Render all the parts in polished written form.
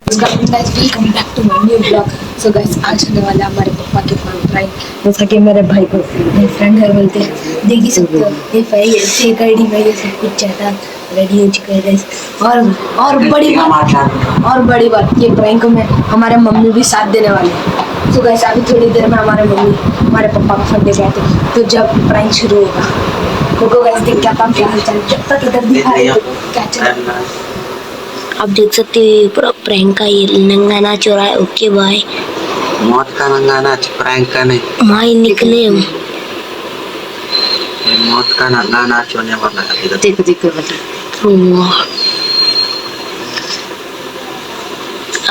guys, welcome back to my new vlog. So guys, आज होने वाला हमारे पापा के प्राइम, जैसा कि मेरे भाई को मेरे फ्रेंड घर बोलते हैं, देख ही सकते हो। ये भाई फेक आईडी में ये सब कुछ चाहता रेडी हो चुका है गाइस। और बड़ी बात ये प्रैंक में हमारे मम्मी भी साथ देने वाले हैं। तो गाइस अभी थोड़ी देर में हमारे मम्मी हमारे पापा को फोन दे गए थे, तो जब प्रैंक शुरू होगा तो गाइस देख क्या पापा क्या हालचाल, जब तक इधर दिखाई क्या चल। आप देख सकते हैं पूरा प्रैंक का ये नंगा नाच हो रहा है। Okay bye. मौत का नंगा नाच प्रैंक का नहीं, माई निकले मौत का नंगा नाच होने वाला है। देखो देखो बेटा,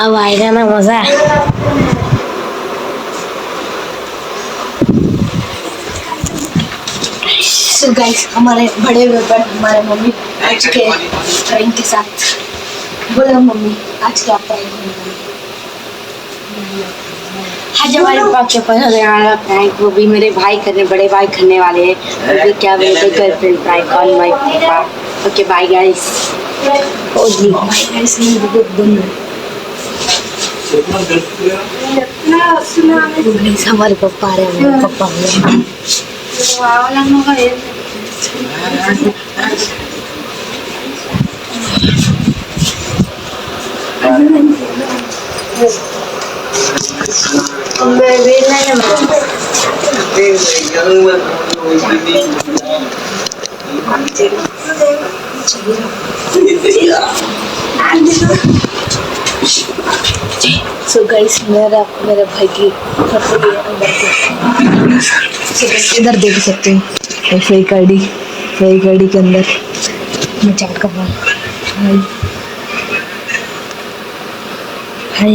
अब आएगा ना मजा। So guys, हमारे बड़े पापा हमारे मम्मी आज के प्रैंक के साथ बोलो मम्मी आज क्या प्रैंक होगा। आज हमारे पापा के पास होने वाला प्रैंक, वो भी मेरे भाई करने बड़े भाई करने वाले हैं। वो क्या बोलते girlfriend prank on my papa. Okay bye guys. Oh जी बाय गाइस, नहीं बहुत बंद हमारे पापा आ रहे हैं, हमारे पापा आ रहे हैं। So guys, मेरे भाई की फोटो भी अंदर से। So guys, इधर देख सकते हैं फेक आईडी के अंदर मैं चैट कर रहा हूँ। हाय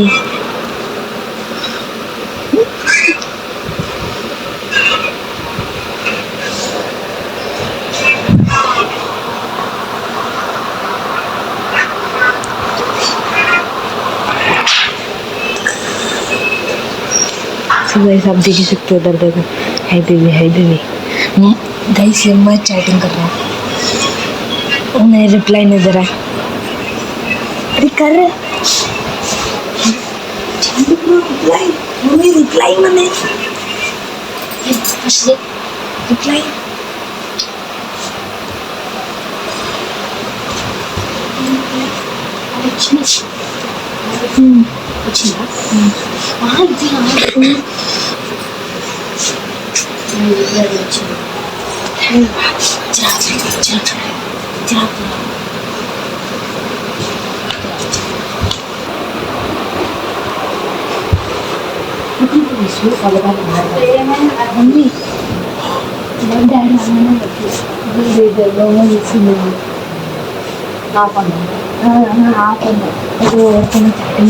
गाइस, आप देख सकते हो उधर देखो, हाय बेबी। गाइस ये मैं चैटिंग कर रहा हूँ, उन्हें रिप्लाई नहीं दे रहा। अरे कर रिप्लाई मैंने रिप्लाई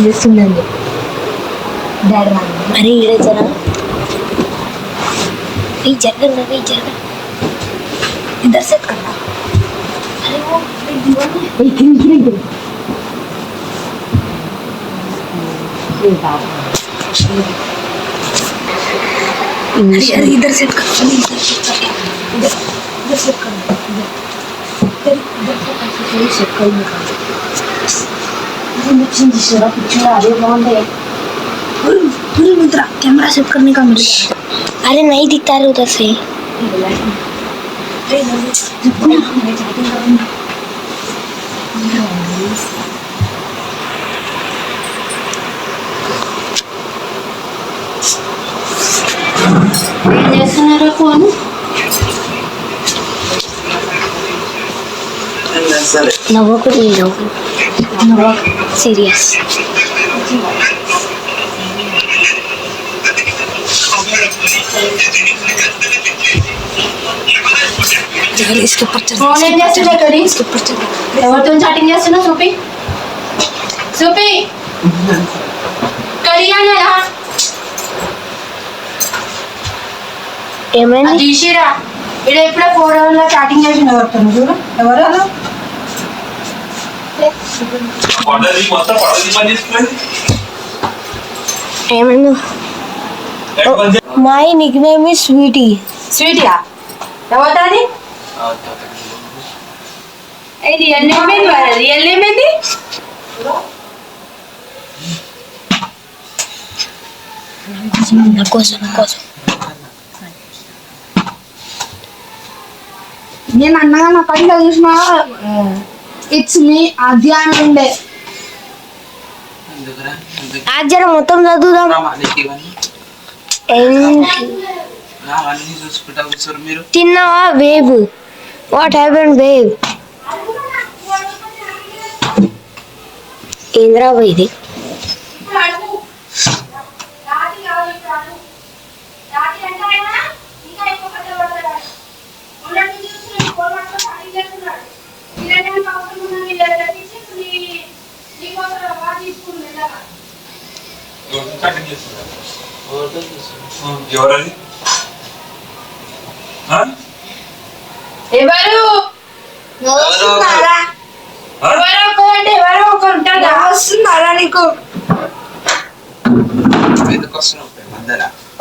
చేస్తుందండి డాడీ अरे इधर जरा ये जगह इधर से करना। अरे वो दीवार में इधर से कर, इधर से करना, कैमरा सेट करने का मिल गया। अरे नहीं दिखता रहा उधर से। नवो को ले लो, नवो सीरियस। इसके ऊपर चल, इसके ऊपर चल। तुम चैटिंग जैसे ना सोपी करिया ना यार। ఏమైంది దీశిరా ఇడ ఇప్పుడే 4 అవర్ల చాటింగ్ చేసిన ఎవరుతోను చూడు ఎవరు అలా పడది మొత్తం పడది పని చేస్తుంది ఏమైంది మై నిక్నేమ్ ఇస్ స్వీటీయా ఎవరిది ఏ రియల్ నేమ్ ఏంది రియల్ నేమ్ ఏంది నా కోసం నేను అన్నగా నా పైన చూసిన ఇట్స్ మీ అధ్యాయం ఉండే ఆజ్జర మొత్తం చదువుదాం. తిన్నావా వేవ్? What happened wave? ఏంద్రా ఇది? ఎవరది? ఎవరు వస్తున్నారా? ఎవరో ఒకరు ఉంటారా? వస్తున్నారా నీకు?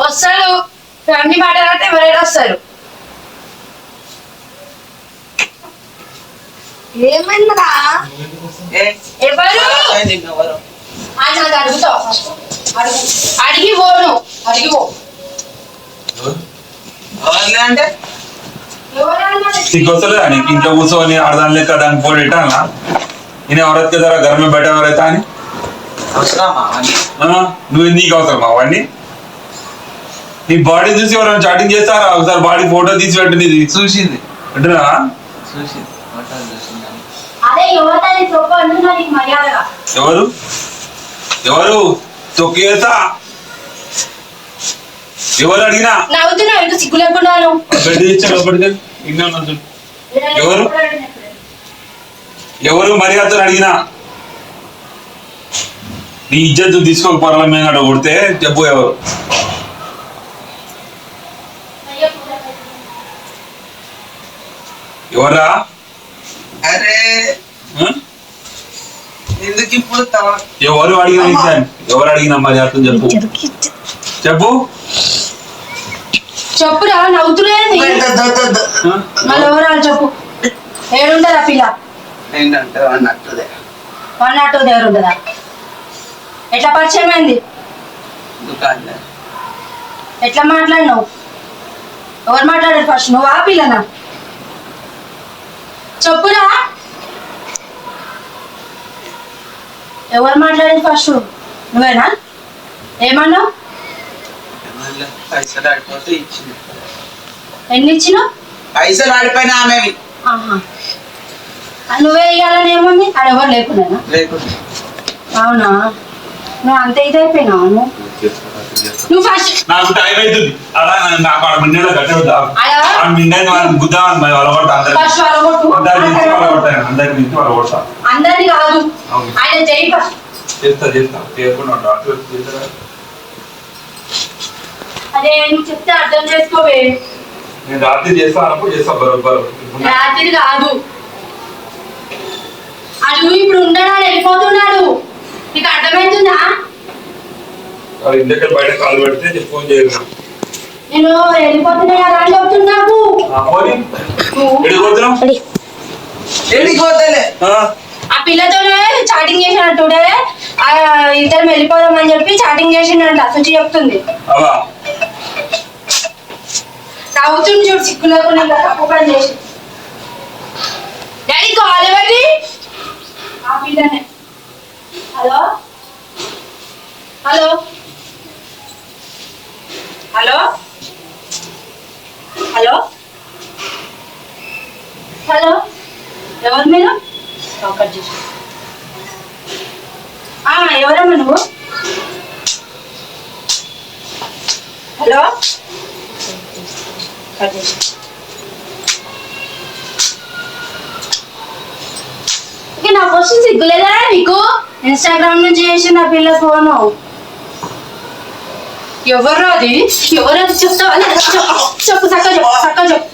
వస్తారు. ఫ్యామిలీ మాట్లాడితే ఎవరైనా వస్తారు. ఏమన్నా ఎవరు అడుగుతావు? అడిగి పోను అడిగిపో. అంటే సిగ్గొస్తలేదా నీకు? ఇంట్లో కూర్చొని ఆడదాని లెక్క దానికి పోటీ పెట్టాలా? నేను ఎవరైతే కదా घर में बैठा हुआ रहता అని నువ్వు నీకు అవసరం అవన్నీ? నీ బాడీ చూసి ఎవరైనా చాటింగ్ చేస్తారా? ఒకసారి బాడీ ఫోటో తీసి పెట్టు. నీది చూసింది పెట్టరా? ఎవరు ఎవరు తొక్కేస్తా? ఎవరు అడిగినా నవ్వుతున్నావు సిగ్గు లేకుండా. బెడ్ ఇచ్చాడు లోపలికి. ఇంకా ఉన్నాడు. ఎవరు ఎవరు మర్యాద అడిగినా నీ ఇజ్జత్ తీసుకోకపోరా మేము అక్కడ కొడితే చెప్పు. ఎవరు ఎవరా? అరే ఎందుకు ఇప్పుడు ఎవరు అడిగినా ఇచ్చాను. ఎవరు అడిగినా మర్యాద చెప్పు. చెప్పు చెప్పురా. నవ్వుతులేదు మళ్ళీ ఎవరు చెప్పు. ఏడుంటదా పిల్ల? ఏంటంటే అన్నట్టుదే అన్నట్టు దగ్గర ఉంటుందా? ఎట్లా పరిచయం అయింది? దుకాణం ఎట్లా మాట్లాడినావు? ఎవరు మాట్లాడారు ఫస్ట్? నువ్వు ఆ పిల్లనా? చెప్పురా. ఎవరు మాట్లాడేది ఫస్ట్? నువ్వేనా? ఏమన్నావు? పైసలు ఆడిపోతే ఇచ్చింది. ఎన్ని ఇచ్చినావు? పైసలు ఆడిపోయినా ఆమెవి నువ్వే ఇవ్వాలని ఏముంది? ఆడ ఎవరు లేకున్నానా? లేకుండా అవునా? నువ్వు అంత ఇదైపోయినావు. నువ్వు ఫస్ట్ నాకు టైం అవుతుంది. అలా నాకు ఆడ మిండా కట్టవుతా మిండా గుద్దామని వాళ్ళ కొడతా. ఫస్ట్ వాళ్ళగొట్టు. అందరికి నుంచి వాళ్ళ కొడతా. అందరినీ కాదు, ఆయన చెయ్యి ఫస్ట్. చేస్తా చేయకుండా అదే నువ్వు చెప్తే అర్థం చేసుకోవే. నేను రాత్రి చేస్తా అన్నప్పుడు చేస్తా బరోబర్. రాత్రి కాదు, అడుగు ఇప్పుడు ఉండడాడు, వెళ్ళిపోతున్నాడు. నీకు అర్థమవుతుందా? ఇంటికి బయట కాలు పెడితే ఫోన్ చేయరు. నేను వెళ్ళిపోతున్నా కదా అని చెప్తున్నావు. ఆ పిల్లతోనే చాటింగ్ చేసినట్టుడే ఇద్దరు వెళ్ళిపోదామని చెప్పి చాటింగ్ చేసినట్టు అసలు చెప్తుంది. నవ్వుతుంది చూడు సిగ్గులేకుండా తప్పు పని చేసి. డాడీ కాల్ ఎవరిది? ఆ పిల్లనే. Hello hello hello hello hello ఎవరు మీరు? కట్ చేసి ఎవరమ్మా నువ్వు? హలో కట్ చేసి నా క్వశ్చన్ సిగ్గులేదా నీకు? ఇన్స్టాగ్రామ్ నుంచి చేసి నా పిల్ల ఫోను. ఎవరు అది? ఎవరది చెప్తావా? చెప్పు చక్కగా చెప్పు, చక్కగా చెప్పు.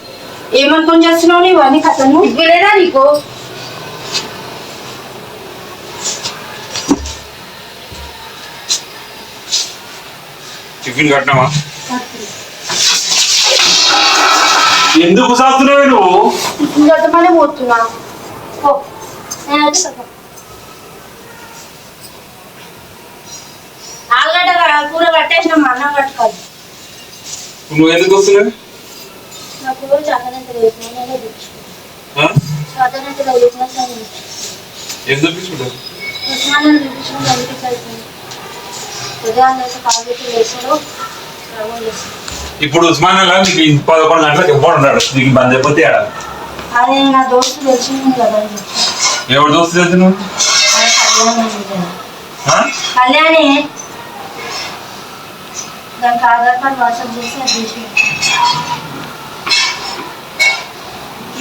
ఏమనుకొని చేస్తున్నావు నీవు అన్ని కథను? సిగ్గులేదా నీకు? టిఫిన్ కట్టినావా? ఎందుకు సాస్తున్నావు నువ్వు? టిఫిన్ కట్టమనే పోతున్నా. ఆలుగడ్డ కూర కట్టేసిన మా అన్నం కట్టుకోవాలి. నువ్వు ఎందుకు వస్తున్నావు? నాకు చాదనంత లేదు, నేనే చూపించుకుంటాను. చాదనంత లేదు, ఏం చూపించుకుంటావు? ఉస్మానం చూపించడం కనిపించాల్సింది. ఉదయాన్నే కాలు పెట్టి వేసాడు, స్నానం చేస్తాడు. ఇప్పుడు ఉస్మానియాలో నీకు 11 గంటలకు ఎప్పుడు ఉన్నాడు? నీకు బంద్ అయిపోతే ఆడ అదే నా దోస్తు తెలిసింది కదా. ఎవరు దోస్తు తెలుసు నువ్వు? కళ్యాణి దానికి ఆధార్ కార్డు వాట్సాప్ చేసి అది చేసి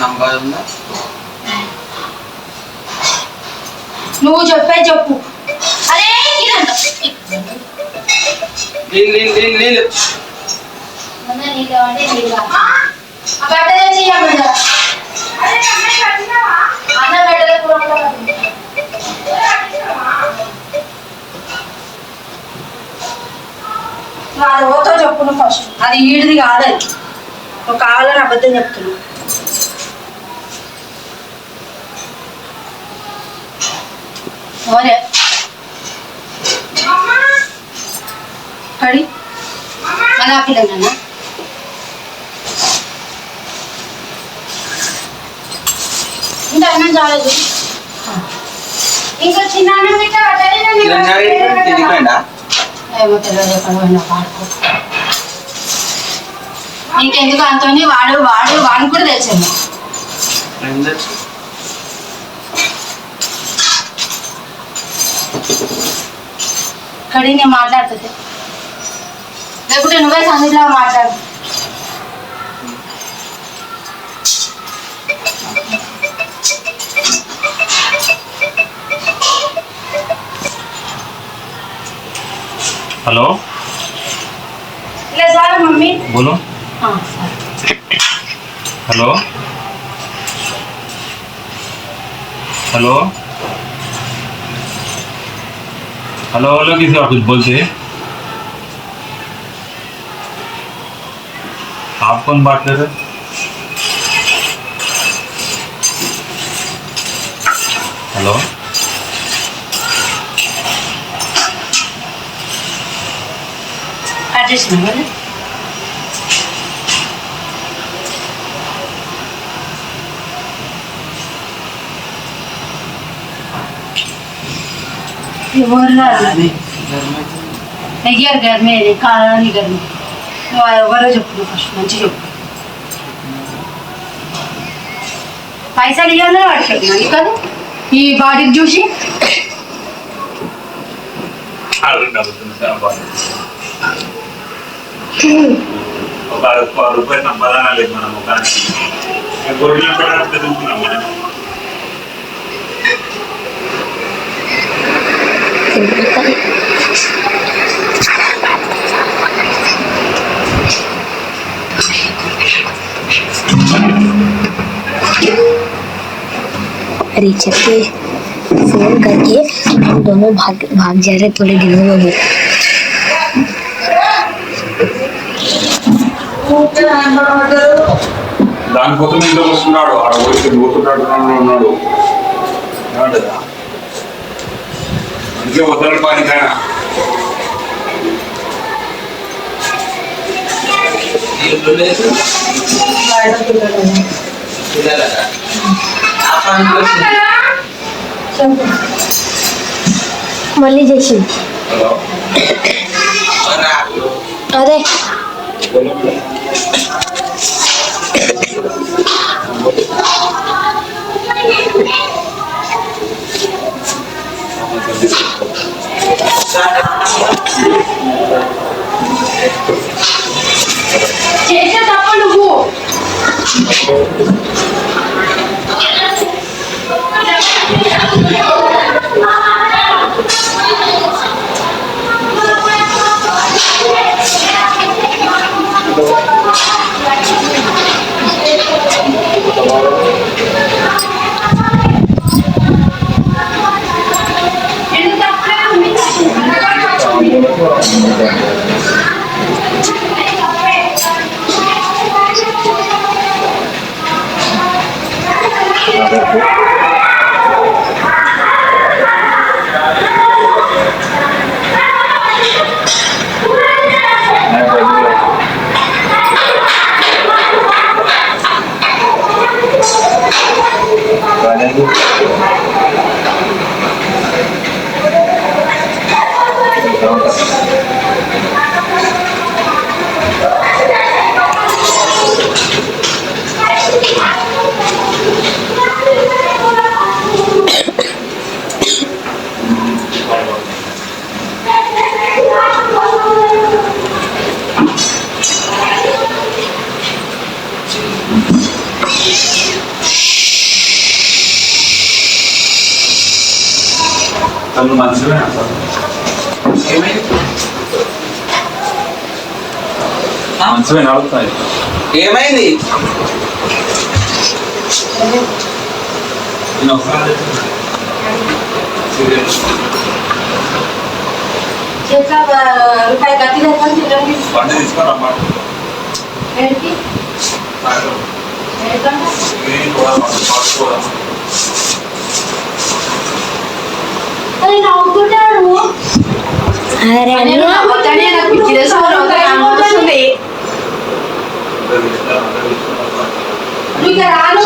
నంబర్ ఉందా? నువ్వు చెప్పు. అరే నీళ్ళు బట్ట తెచ్చి అన్న బట్టలే కూర నాది ఓతో చెప్పు నువ్వు ఫస్ట్. అది ఈడిది కాదని నువ్వు కావాలని అబద్ధం చెప్తున్నావు. ఓరే కడి అలా పిల్లన్నా ఇంకా అన్నం చాలదు. ఇంకా చిన్న అన్నం ఇట్లా తిరిగిపోయిందా? ఏమో తెలియదు, ఎక్కడ పోయినా పాడుకో. నీకెందుకు అంతోని వాడు కూడా తెచ్చాను. కడి నేను మాట్లాడుతుంది, లేకుంటే నువ్వే సంగీలో మాట్లాడు. हेलो ले सर मम्मी बोलो. हाँ हेलो हेलो हेलो हेलो किसी और कुछ बोलते हैं? आप कौन बात कर रहे? हेलो एड्रेस नंबर ये बोल रहा है नहीं यार घर में खाना नहीं घर में ఎవరో చెప్పు ఫస్ట్ మంచి చెప్పు. పైసలు ఇవ్వాలని వాడుతున్నాను కదా ఈ బాడీకి చూసి. ఒక రూపాయి సంపాదన లేదు మన ముఖానికి. గొర్రెలు కూడా తిరుగుతున్నాం మనం. अरे चलते फोन करके हम दोनों भाग जा रहे थोड़े दिनों में. దానికోసం ఇంట్లో వస్తున్నాడు, ఆడ పోయి పోతున్నాడు ఉన్నాడు. అందుకే వద్దరు పానికైనా మళ్ళీ చేసి అదే చేసే తప్ప నువ్వు నువ్వు మంచిగా అసలు ఏమైంది మంచిగా నడుస్తాయి. ఏమైంది నేను ఒకసారి చేతిలో రూపాయి గట్టి లేకుండా తిరగండి. బండి తీసుకొని రమ్మాట ఏంటి? ఏంటంటే? అది నవ్వుకుంటాడు. నేను నవ్వుతానే, నాకు పిచ్చి లేస్తుంది, నవ్వుతుంది. ఇక రాను.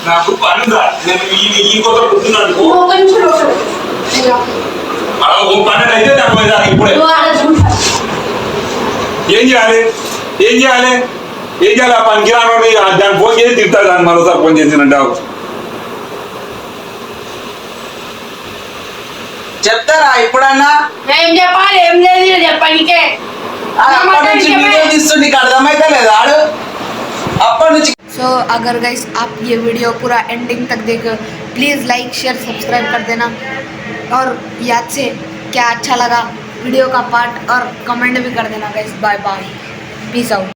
నాకు పని ఉందా? నేను ఈ కొత్త కూర్చున్నాను అనుకో. ఒక నిమిషం ఒకటి. అలా ఓ పన్నెండు అయితే నాకు ఇప్పుడే నువ్వు ఆడ చూడు. ఏం చేయాలి ఏం చేయాలి ఏం చేయాలి? ఆ పనికి రాని దాన్ని ఫోన్ చేసి తింటారు. దాన్ని మరోసారి ఫోన్ చేసినంటే చెప్తారా ఇప్పుడన్నా ఏం చెప్పాలి? ఏం లేదు చెప్పానికే. అప్పటి నుంచి వీడియో తీస్తుంటే నీకు అర్థమైతే లేదు ఆడు అప్పటి నుంచి. सो अगर गाइस आप ये वीडियो पूरा एंडिंग तक देखो, प्लीज़ लाइक शेयर सब्सक्राइब कर देना और याद से क्या अच्छा लगा वीडियो का पार्ट और कमेंट भी कर देना guys. Bye bye, peace out.